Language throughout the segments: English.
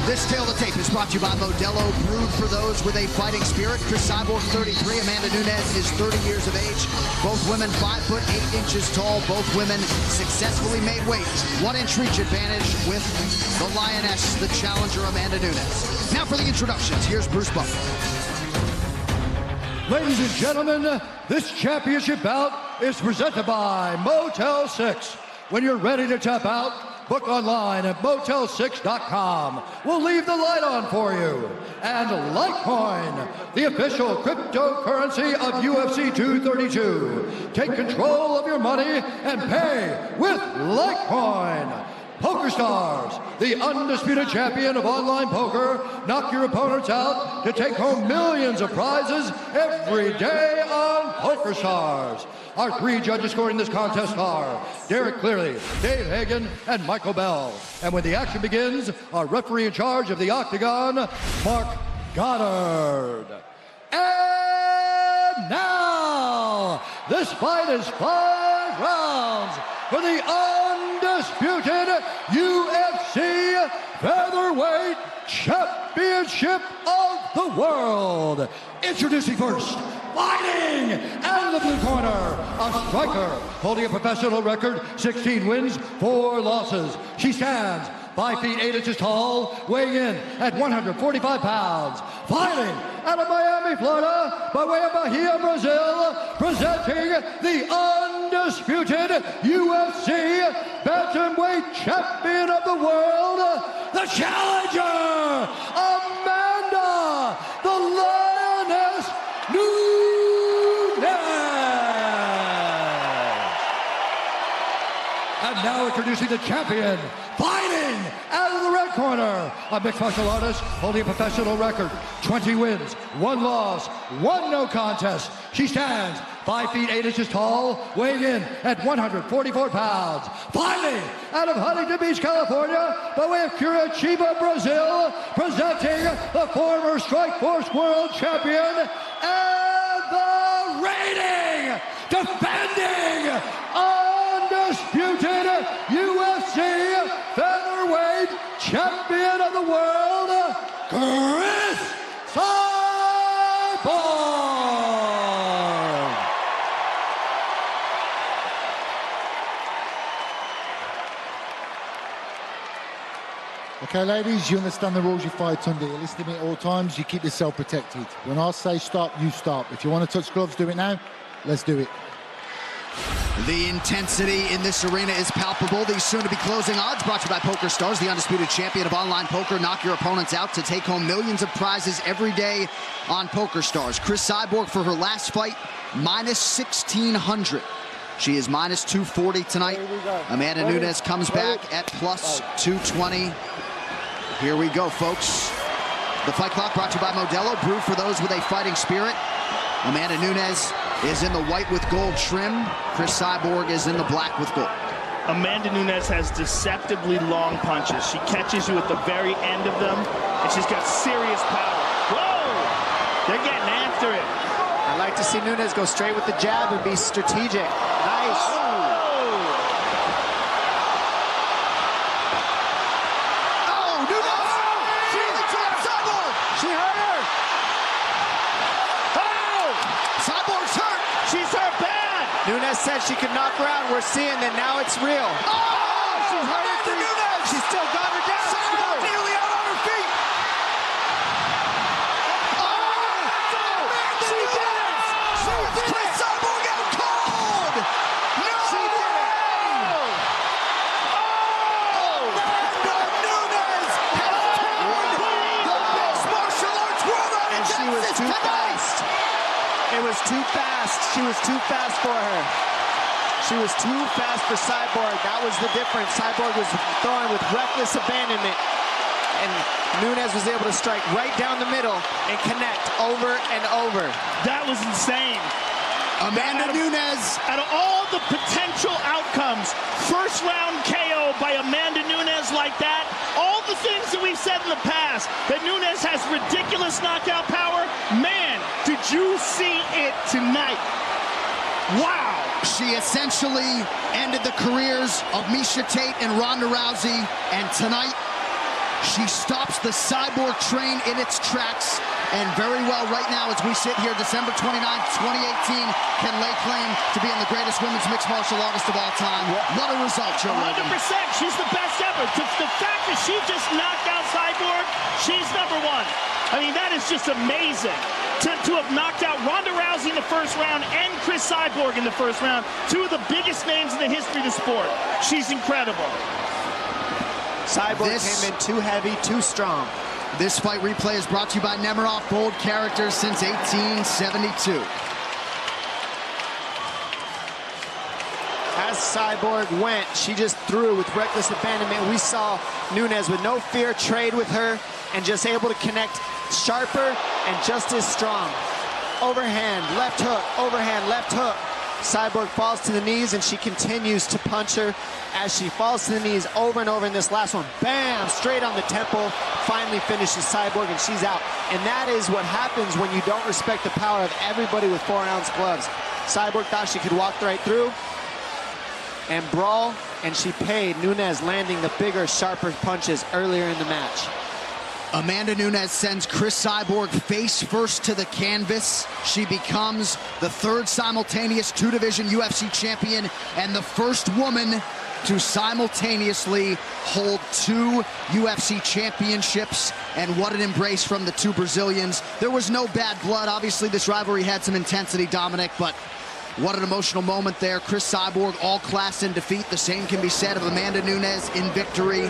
This tale of the tape is brought to you by Modelo, brewed for those with a fighting spirit. Cris Cyborg, 33. Amanda Nunes is 30 years of age. Both women 5 foot 8 inches tall. Both women successfully made weight. 1 inch reach advantage with the Lioness, the challenger Amanda Nunes. Now for the introductions, here's Bruce Buffer. Ladies and gentlemen, this championship bout is presented by Motel 6. When you're ready to tap out, book online at motel6.com. We'll leave the light on for you. And Litecoin, the official cryptocurrency of UFC 232. Take control of your money and pay with Litecoin. PokerStars, the undisputed champion of online poker, knock your opponents out to take home millions of prizes every day on PokerStars. Our 3 judges scoring this contest are Derek Cleary, Dave Hagen, and Michael Bell. And when the action begins, our referee in charge of the Octagon, Mark Goddard. And now, this fight is 5 rounds for the undisputed UFC Featherweight Championship of the World. Introducing first, fighting out of the blue corner, a striker holding a professional record, 16 wins, 4 losses. She stands 5 feet 8 inches tall, weighing in at 145 pounds. Fighting out of Miami, Florida, by way of Bahia, Brazil, presenting the undisputed UFC Bantamweight Champion of the World, the challenger, Amanda, the Lioness Nunes. And now introducing the champion, fighting out of the red corner, a mixed martial artist holding a professional record, 20 wins, 1 loss, 1 no contest. She stands 5 feet 8 inches tall, weighing in at 144 pounds. Fighting out of Huntington Beach, California, by way of Curitiba, Brazil, presenting the former Strikeforce World Champion and the reigning, defending, undisputed UFC Featherweight Champion of the World, Cris Cyborg. Okay, ladies, you understand the rules you fight under. You listen to me at all times. You keep yourself protected. When I say stop, you stop. If you want to touch gloves, do it now. Let's do it. The intensity in this arena is palpable. These soon-to-be closing odds brought to you by PokerStars, the undisputed champion of online poker. Knock your opponents out to take home millions of prizes every day on PokerStars. Cris Cyborg, for her last fight, minus 1,600. She is minus 240 tonight. Amanda Nunes comes back at plus 220. Here we go, folks. The fight clock brought to you by Modelo, brewed for those with a fighting spirit. Amanda Nunes is in the white with gold trim. Cris Cyborg is in the black with gold. Amanda Nunes has deceptively long punches. She catches you at the very end of them, and she's got serious power. Whoa! They're getting after it. I like to see Nunes go straight with the jab and be strategic. Nice. Oh, Nunes! She really dropped Cyborg! She hurt her. Oh! Cyborg's hurt! She's hurt bad! Nunes said she could knock her out. We're seeing that now it's real. Oh! She's hurt Amanda Nunes! She still got her down. Cyborg nearly out on her feet! It was too fast. She was too fast for her. She was too fast for Cyborg. That was the difference. Cyborg was throwing with reckless abandonment, and Nunes was able to strike right down the middle and connect over and over. That was insane. Amanda Nunes. Out of all the potential outcomes, first round KO by Amanda Nunes like that, all the things that we've said in the past, that Nunes has ridiculous knockout power, man, did you see it tonight? Wow. She essentially ended the careers of Miesha Tate and Ronda Rousey, and tonight She stops the Cyborg train in its tracks, and very well right now as we sit here December 29th, 2018, can lay claim to being the greatest women's mixed martial artist of all time. What a result, Joe Rogan. 100%. She's the best ever. The fact that she just knocked out Cyborg, she's number one. I mean, that is just amazing. To have knocked out Ronda Rousey in the first round and Cris Cyborg in the first round, two of the biggest names in the history of the sport. She's incredible. Cyborg came in too heavy, too strong. This fight replay is brought to you by Nemiroff, bold characters since 1872. As Cyborg went, she just threw with reckless abandonment. We saw Nunes with no fear trade with her and just able to connect sharper and just as strong. Overhand, left hook, overhand, left hook. Cyborg falls to the knees and she continues to punch her as she falls to the knees over and over in this last one. Bam! Straight on the temple. Finally finishes Cyborg and she's out. And that is what happens when you don't respect the power of everybody with 4-ounce gloves. Cyborg thought she could walk right through and brawl, and she paid. Nunes landing the bigger, sharper punches earlier in the match. Amanda Nunes sends Cris Cyborg face first to the canvas. She becomes the third simultaneous two-division UFC champion and the first woman to simultaneously hold two UFC championships. And what an embrace from the two Brazilians. There was no bad blood. Obviously, this rivalry had some intensity, Dominic, but what an emotional moment there. Cris Cyborg, all class in defeat. The same can be said of Amanda Nunes in victory.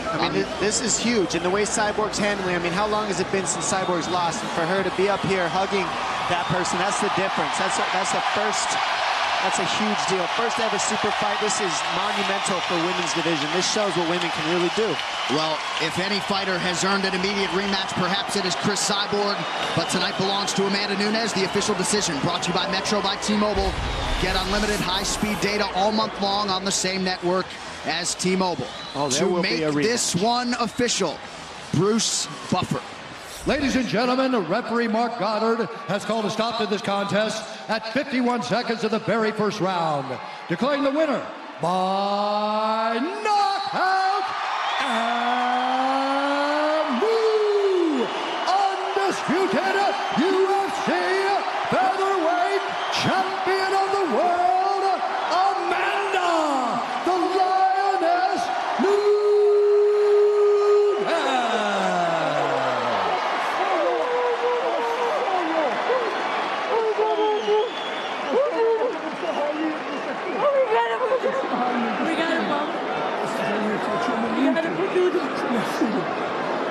I mean, this is huge, and the way Cyborg's handling, I mean, how long has it been since Cyborg's lost? And for her to be up here hugging that person, that's the difference. That's a huge deal. First ever super fight. This is monumental for women's division. This shows what women can really do. Well, if any fighter has earned an immediate rematch, perhaps it is Cris Cyborg, but tonight belongs to Amanda Nunes. The official decision brought to you by Metro by T-Mobile. Get unlimited high-speed data all month long on the same network as T-Mobile. To make this one official, Bruce Buffer. Ladies and gentlemen, referee Mark Goddard has called a stop to this contest at 51 seconds of the very first round, declaring the winner by knockout and new undisputed UFC featherweight champion of the world, Amanda the Lioness Nunes.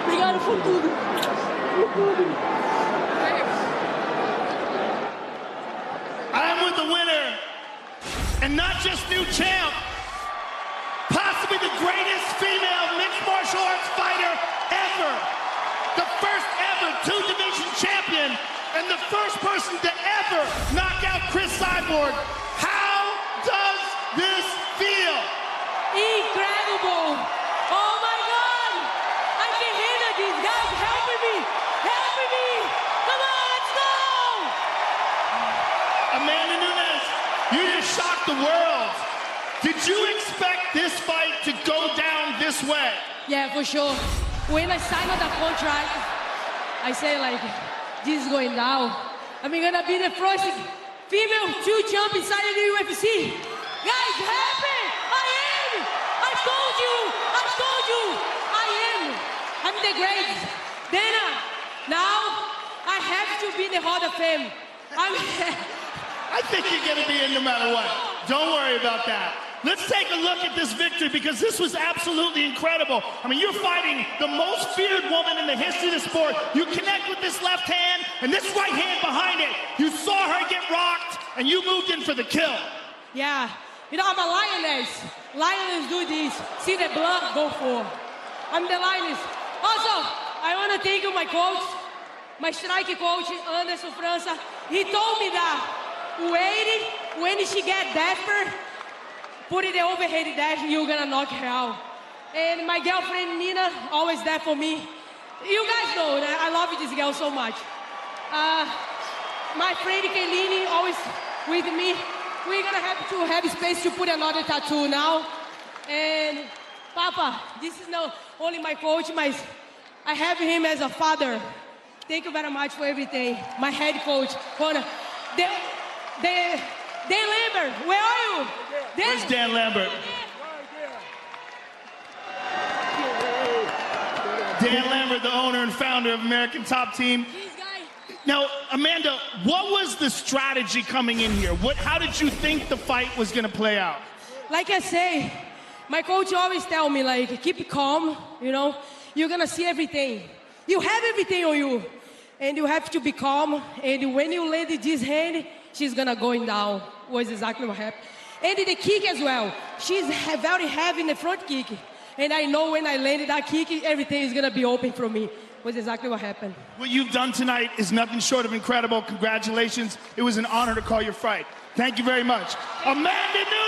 Obrigado por tudo. I'm with the winner, and not just new champ, possibly the greatest female mixed martial arts fighter ever. The first ever two-division champion, and the first person to ever knock out Cris Cyborg. How does this feel? Incredible! Oh my God! I can handle these guys helping me! Helping me! Come on, let's go! Amanda Nunes, you just shocked the world. Did you expect this fight to go down this way? Yeah, for sure. When I signed the contract, I said like, this is going down. I'm gonna be the first female to jump inside of the UFC. Guys, happy! I am! I told you! I am! I'm the greatest. Then, now, I have to be in the Hall of Fame. I think you're gonna be in no matter what. Don't worry about that. Let's take a look at this victory because this was absolutely incredible. I mean, you're fighting the most feared woman in the history of the sport. You connect with this left hand and this right hand behind it. You saw her get rocked and you moved in for the kill. Yeah, you know, I'm a lioness. Lioness do this. See the blood, go for. I'm the lioness. Also, I want to thank you, my coach, my strike coach, Anderson França. He told me that when she get desperate, put it the overhead dash, you're gonna knock her out. And my girlfriend, Nina, always there for me. You guys know that I love this girl so much. My friend Kelini, always with me. We're gonna have to have space to put another tattoo now. And Papa, this is not only my coach, I have him as a father. Thank you very much for everything. My head coach, Connor. Dan Lambert, where are you? Where's Dan Lambert? Dan Lambert, the owner and founder of American Top Team. Now, Amanda, what was the strategy coming in here? How did you think the fight was going to play out? Like I say, my coach always tell me, like, keep calm, you know? You're going to see everything. You have everything on you. And you have to be calm. And when you land this hand, she's going to go down. Was exactly what happened. And the kick as well. She's very heavy in the front kick. And I know when I landed that kick, everything is going to be open for me. Was exactly what happened. What you've done tonight is nothing short of incredible. Congratulations. It was an honor to call your fight. Thank you very much. Amanda Nunes!